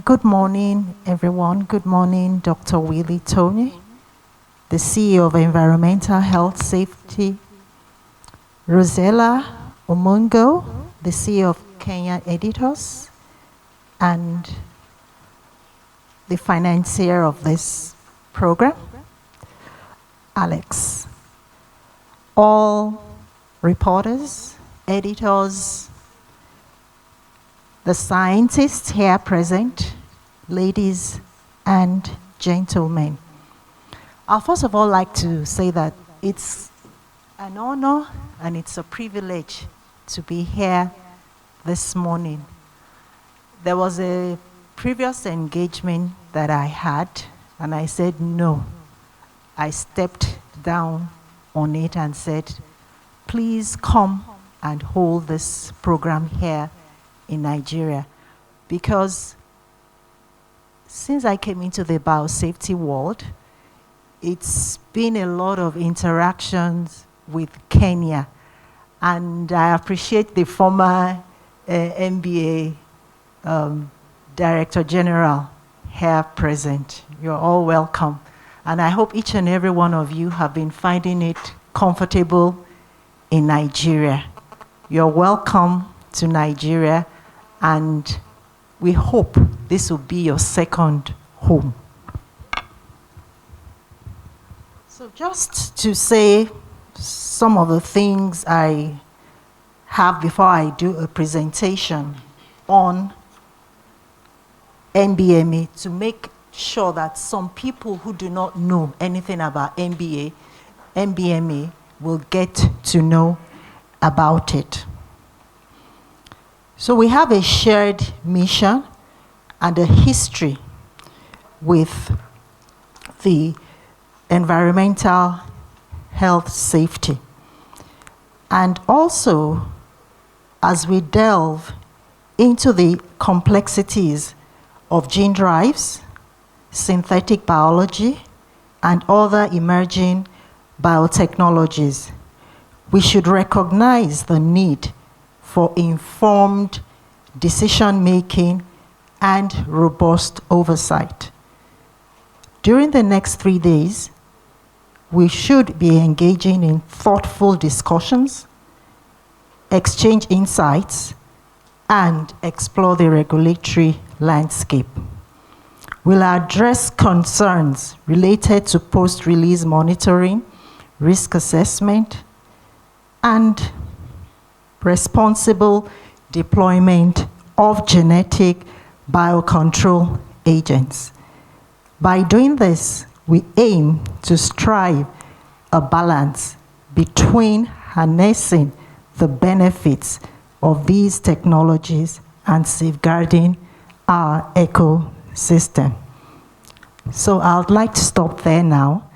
Good morning, everyone. Good morning, Dr. Willie Tony, the CEO of Environmental Health Safety, Rosella Omungo, the CEO of Kenya Editors, and the financier of this program, Alex. All reporters, editors, the scientists here present, ladies and gentlemen. I'd first of all like to say that it's an honor and it's a privilege to be here this morning. There was a previous engagement that I had, and I said no. I stepped down on it and said, please come and hold this program here in Nigeria, because since I came into the biosafety world, it's been a lot of interactions with Kenya, and I appreciate the former NBMA Director General here present. You're all welcome, and I hope each and every one of you have been finding it comfortable in Nigeria. You're welcome to Nigeria, and we hope this will be your second home. So just to say some of the things I have before I do a presentation on NBMA, to make sure that some people who do not know anything about NBMA will get to know about it. So we have a shared mission and a history with the environmental health safety. And also, as we delve into the complexities of gene drives, synthetic biology, and other emerging biotechnologies, we should recognize the need for informed decision-making and robust oversight. During the next 3 days, we should be engaging in thoughtful discussions, exchange insights, and explore the regulatory landscape. We'll address concerns related to post-release monitoring, risk assessment, and responsible deployment of genetic biocontrol agents. By doing this, we aim to strive a balance between harnessing the benefits of these technologies and safeguarding our ecosystem. So I'd like to stop there now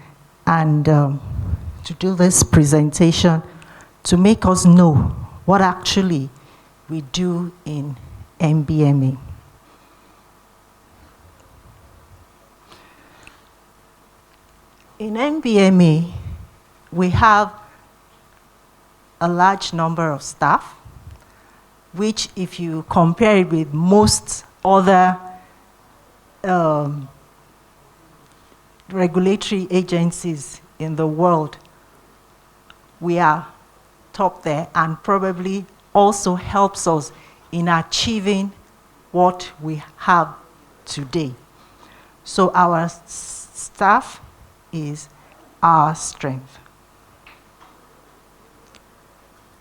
and to do this presentation to make us know what actually we do in NBMA. In NBMA, we have a large number of staff, which if you compare it with most other regulatory agencies in the world, we are top there, and probably also helps us in achieving what we have today. So our staff is our strength.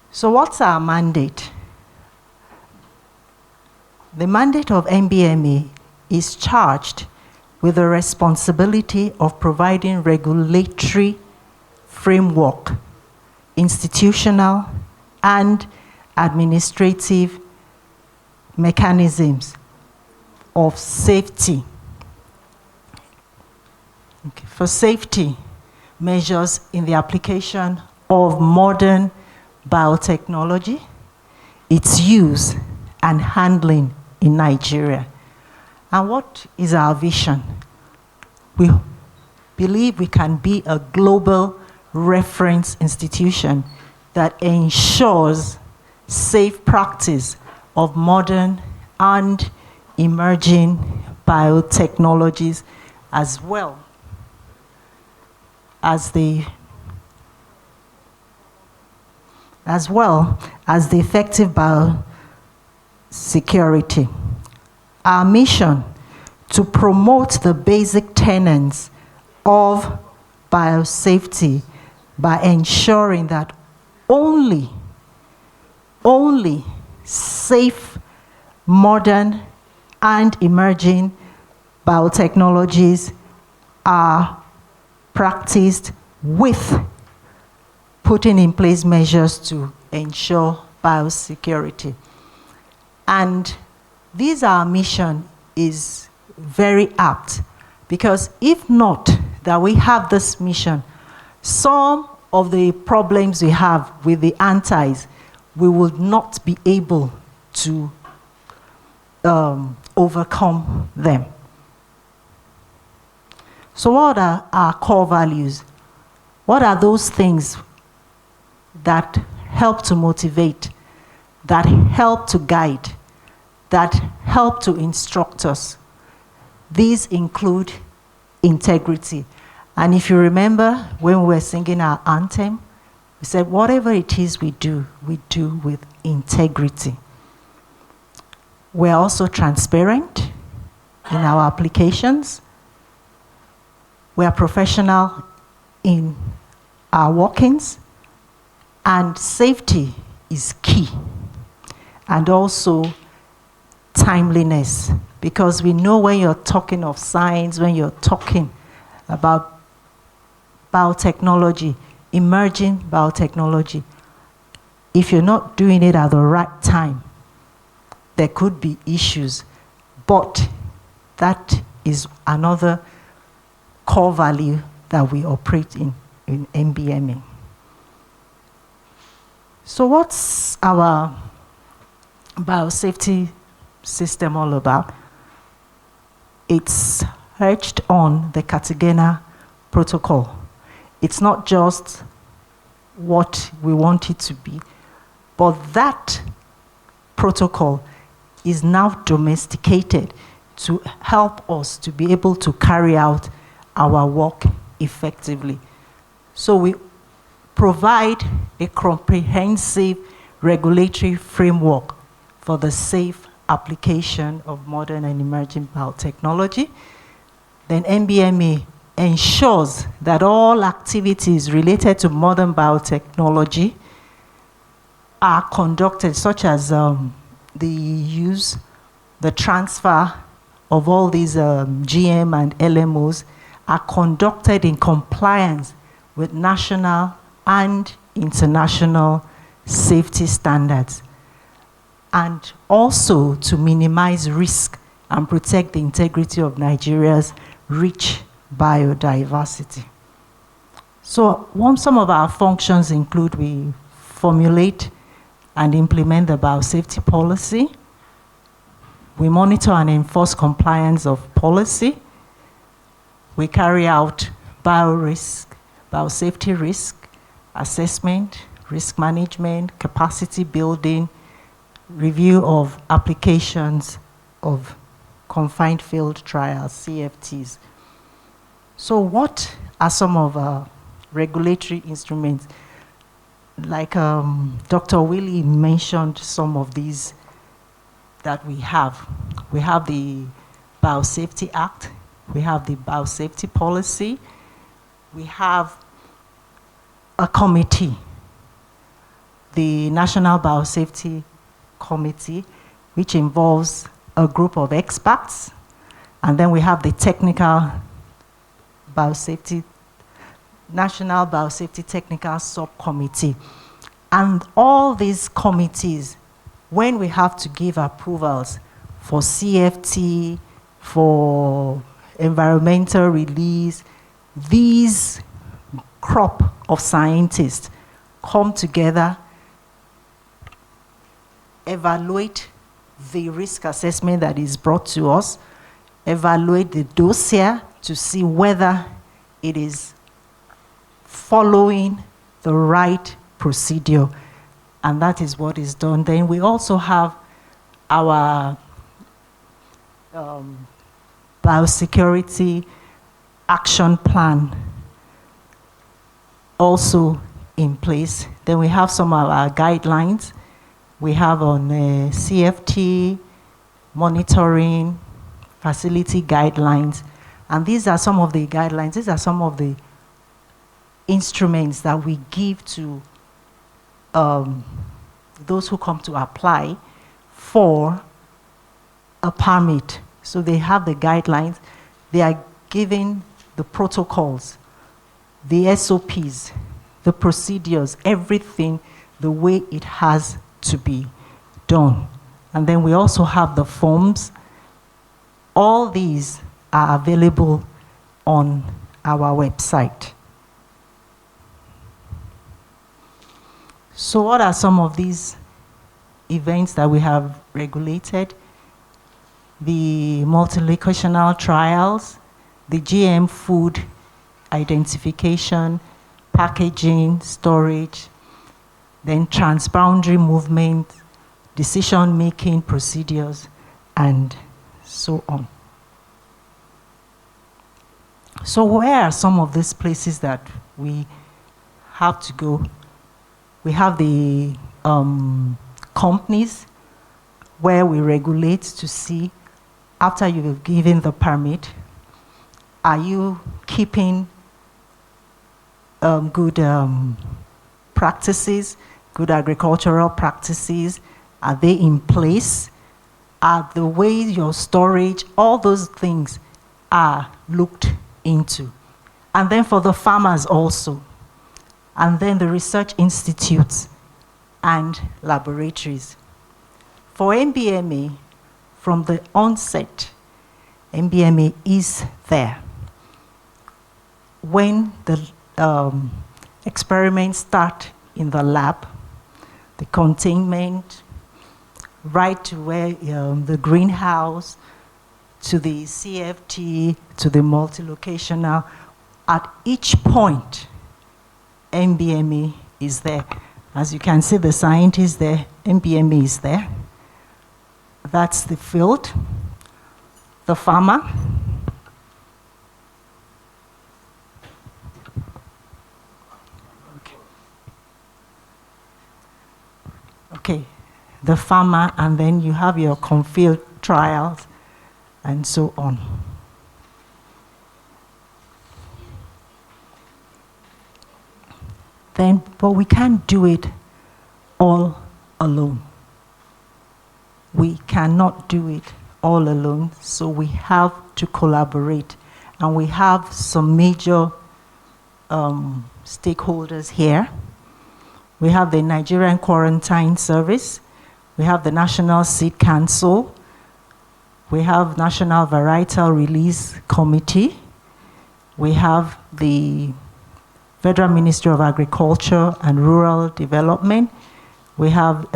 So what's our mandate? The mandate of NBMA is charged with the responsibility of providing regulatory framework, institutional and administrative mechanisms of safety. For safety measures in the application of modern biotechnology, its use and handling in Nigeria. And what is our vision? We believe we can be a global reference institution that ensures safe practice of modern and emerging biotechnologies, as well as the effective biosecurity. Our mission: to promote the basic tenets of biosafety by ensuring that only safe, modern, and emerging biotechnologies are practiced, with putting in place measures to ensure biosecurity. And this, our mission, is very apt, because if not that we have this mission, some of the problems we have with the antis, we will not be able to overcome them. So what are our core values? What are those things that help to motivate, that help to guide, that help to instruct us? These include integrity. And if you remember, when we were singing our anthem, we said whatever it is we do with integrity. We're also transparent in our applications. We are professional in our workings, and safety is key. And also timeliness, because we know when you're talking of science, when you're talking about biotechnology, emerging biotechnology, if you're not doing it at the right time, there could be issues. But that is another core value that we operate in NBMA. So what's our biosafety system all about? It's urged on the Cartagena Protocol. It's not just what we want it to be, but that protocol is now domesticated to help us to be able to carry out our work effectively. So we provide a comprehensive regulatory framework for the safe application of modern and emerging biotechnology. Then NBMA ensures that all activities related to modern biotechnology are conducted, such as the use, the transfer of all these GM and LMOs, are conducted in compliance with national and international safety standards, and also to minimize risk and protect the integrity of Nigeria's rich biodiversity. So some of our functions include: we formulate and implement the biosafety policy, we monitor and enforce compliance of policy, we carry out biosafety risk assessment, risk management, capacity building, review of applications of confined field trials, CFTs. So what are some of our regulatory instruments? Like Dr. Willie mentioned some of these that we have. We have the Biosafety Act, we have the Biosafety Policy, we have a committee, the National Biosafety Committee, which involves a group of experts, and then we have the National Biosafety Technical Subcommittee. And all these committees, when we have to give approvals for CFT, for environmental release, these crop of scientists come together, evaluate the risk assessment that is brought to us, evaluate the dossier to see whether it is following the right procedure, and that is what is done. Then we also have our biosecurity action plan also in place. Then we have some of our guidelines. We have on CFT, monitoring, facility guidelines. And these are some of the guidelines, these are some of the instruments that we give to those who come to apply for a permit. So they have the guidelines, they are given the protocols, the SOPs, the procedures, everything the way it has to be done. And then we also have the forms. All these are available on our website. So what are some of these events that we have regulated? The multilocational trials, the GM food identification, packaging, storage, then transboundary movement, decision-making procedures, and so on. So where are some of these places that we have to go? We have the companies where we regulate to see, after you've given the permit, are you keeping good practices, good agricultural practices? Are they in place? Are the way your storage, all those things are looked into. And then for the farmers also. And then the research institutes and laboratories. For NBMA, from the onset, NBMA is there. When the experiments start in the lab, the containment, right to where the greenhouse, to the CFT, to the multilocational, at each point, NBMA is there. As you can see, the scientists there, NBMA is there. That's the field, the farmer. Okay, the farmer, and then you have your confield trials, and so on. Then, but we can't do it all alone. We cannot do it all alone, so we have to collaborate. And we have some major stakeholders here. We have the Nigerian Quarantine Service. We have the National Seed Council. We have National Varietal Release Committee. We have the Federal Ministry of Agriculture and Rural Development. We have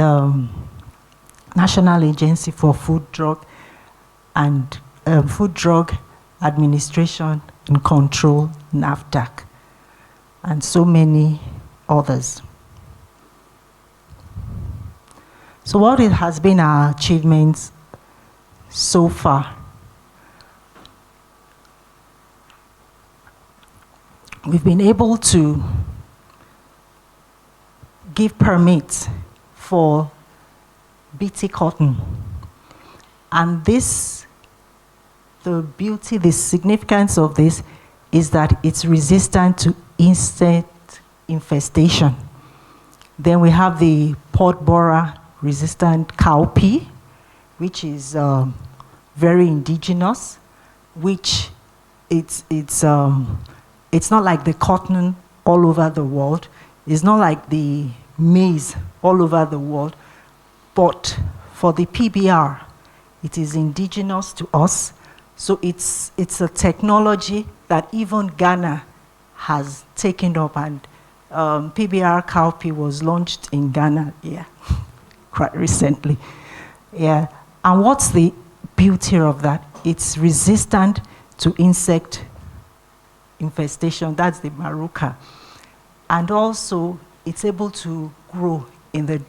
National Agency for Food, Drug, and Food Drug Administration and Control, NAFDAC, and so many others. So what has been our achievements so far? We've been able to give permits for BT cotton. And this, the beauty, the significance of this is that it's resistant to insect infestation. Then we have the pod borer resistant cowpea, which is very indigenous, which it's not like the cotton all over the world. It's not like the maize all over the world. But for the PBR, it is indigenous to us. So it's a technology that even Ghana has taken up, and PBR cowpea was launched in Ghana, quite recently. And what's the beauty of that? It's resistant to insect infestation. That's the maruca. And also, it's able to grow in the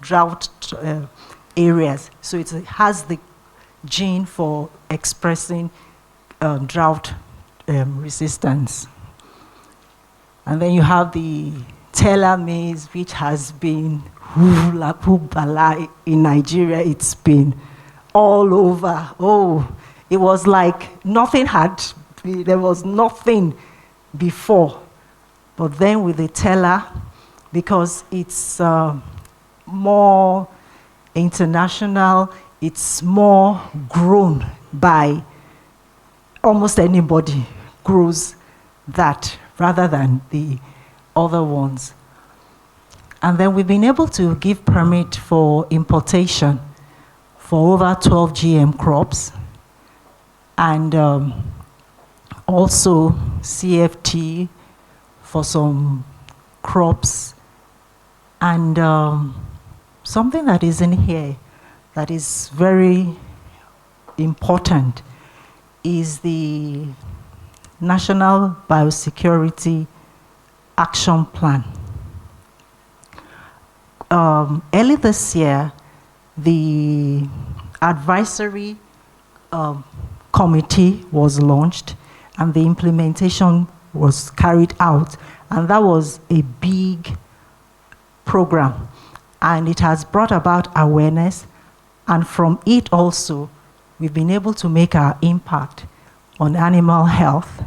drought areas. So it has the gene for expressing drought resistance. And then you have the teller maize, which has been in Nigeria. It's been all over. Oh, it was like there was nothing before. But then with the teller, because it's more international, it's more grown by almost anybody grows that rather than the other ones. And then we've been able to give permit for importation for over 12 GM crops, and also CFT for some crops. And something that is in here that is very important is the National Biosecurity Action Plan. Early this year, the advisory committee was launched and the implementation was carried out, and that was a big program, and it has brought about awareness, and from it also we've been able to make our impact on animal health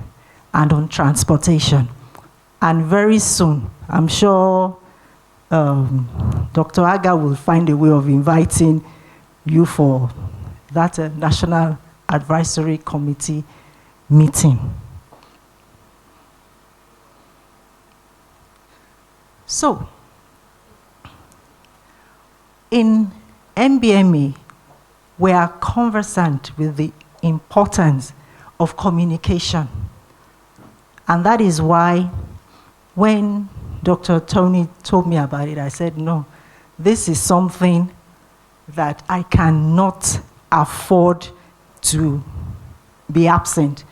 and on transportation. And very soon, I'm sure Dr. Aga will find a way of inviting you for that National Advisory Committee meeting. So, in NBMA, we are conversant with the importance of communication. And that is why when Dr. Tony told me about it, I said, no, this is something that I cannot afford to be absent,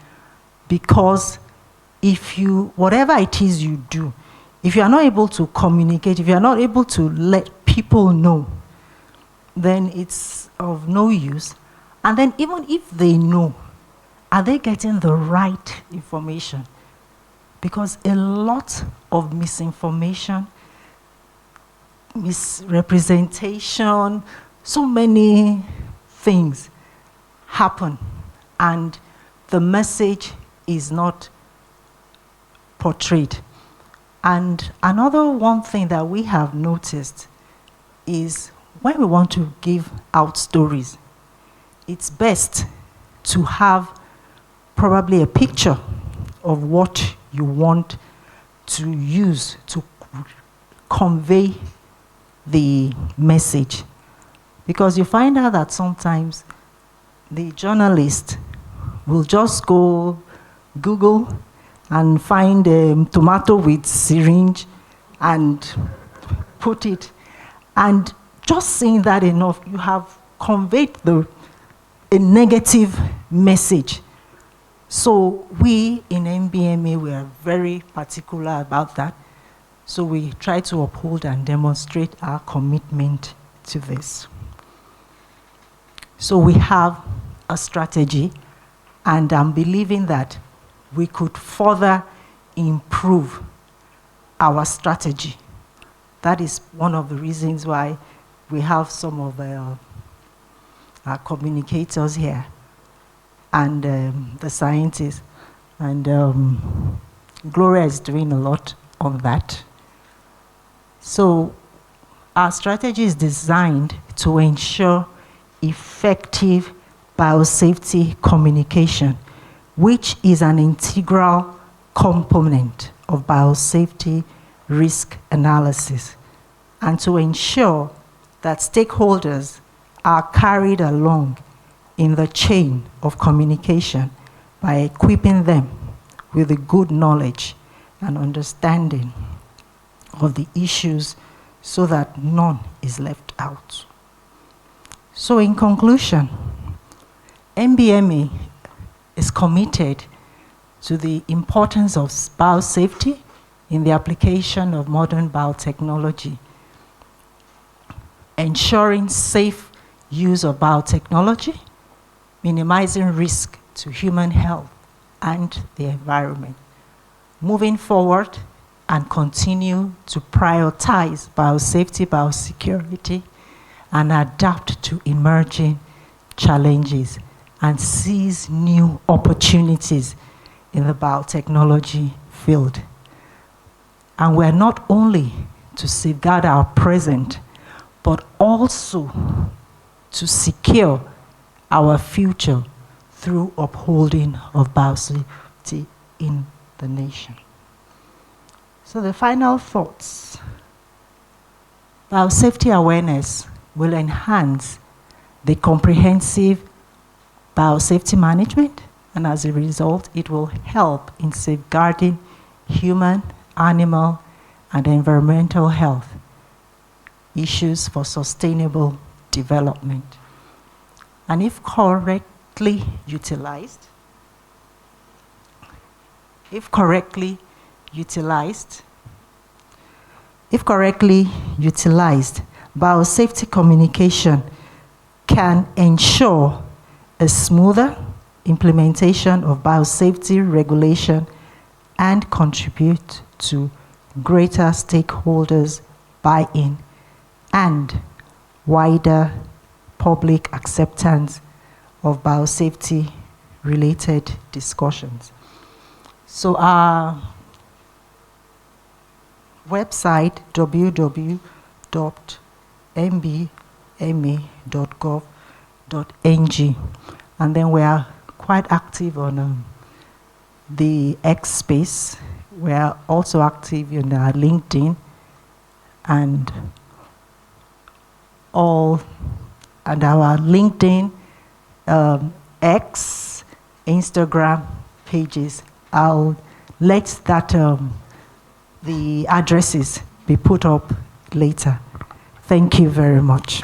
because whatever it is you do, if you are not able to communicate, if you are not able to let people know, then it's of no use. And then even if they know, are they getting the right information? Because a lot of misinformation, misrepresentation, so many things happen, and the message is not portrayed. And another one thing that we have noticed is when we want to give out stories, it's best to have probably a picture of what you want to use to convey the message. Because you find out that sometimes the journalist will just go Google and find a tomato with syringe and put it. And just seeing that enough, you have conveyed a negative message. So we in NBMA, we are very particular about that. So we try to uphold and demonstrate our commitment to this. So we have a strategy, and I'm believing that we could further improve our strategy. That is one of the reasons why we have some of our communicators here, and the scientists. And Gloria is doing a lot on that. So our strategy is designed to ensure effective biosafety communication, which is an integral component of biosafety risk analysis, and to ensure that stakeholders are carried along in the chain of communication by equipping them with a good knowledge and understanding of the issues so that none is left out. So in conclusion, NBMA is committed to the importance of biosafety in the application of modern biotechnology, ensuring safe use of biotechnology, minimizing risk to human health, and the environment. Moving forward and continue to prioritize biosafety, biosecurity, and adapt to emerging challenges and seize new opportunities in the biotechnology field. And we're not only to safeguard our present, but also to secure our future through upholding of biosafety in the nation. So the final thoughts. Biosafety awareness will enhance the comprehensive biosafety management, and as a result, it will help in safeguarding human, animal, and environmental health issues for sustainable development. And if correctly utilized, biosafety communication can ensure a smoother implementation of biosafety regulation and contribute to greater stakeholders' buy-in and wider public acceptance of biosafety-related discussions. So our website, www.nbma.gov.ng, and then we are quite active on the X space. We are also active in our LinkedIn and our LinkedIn, X, Instagram pages. I'll let that the addresses be put up later. Thank you very much.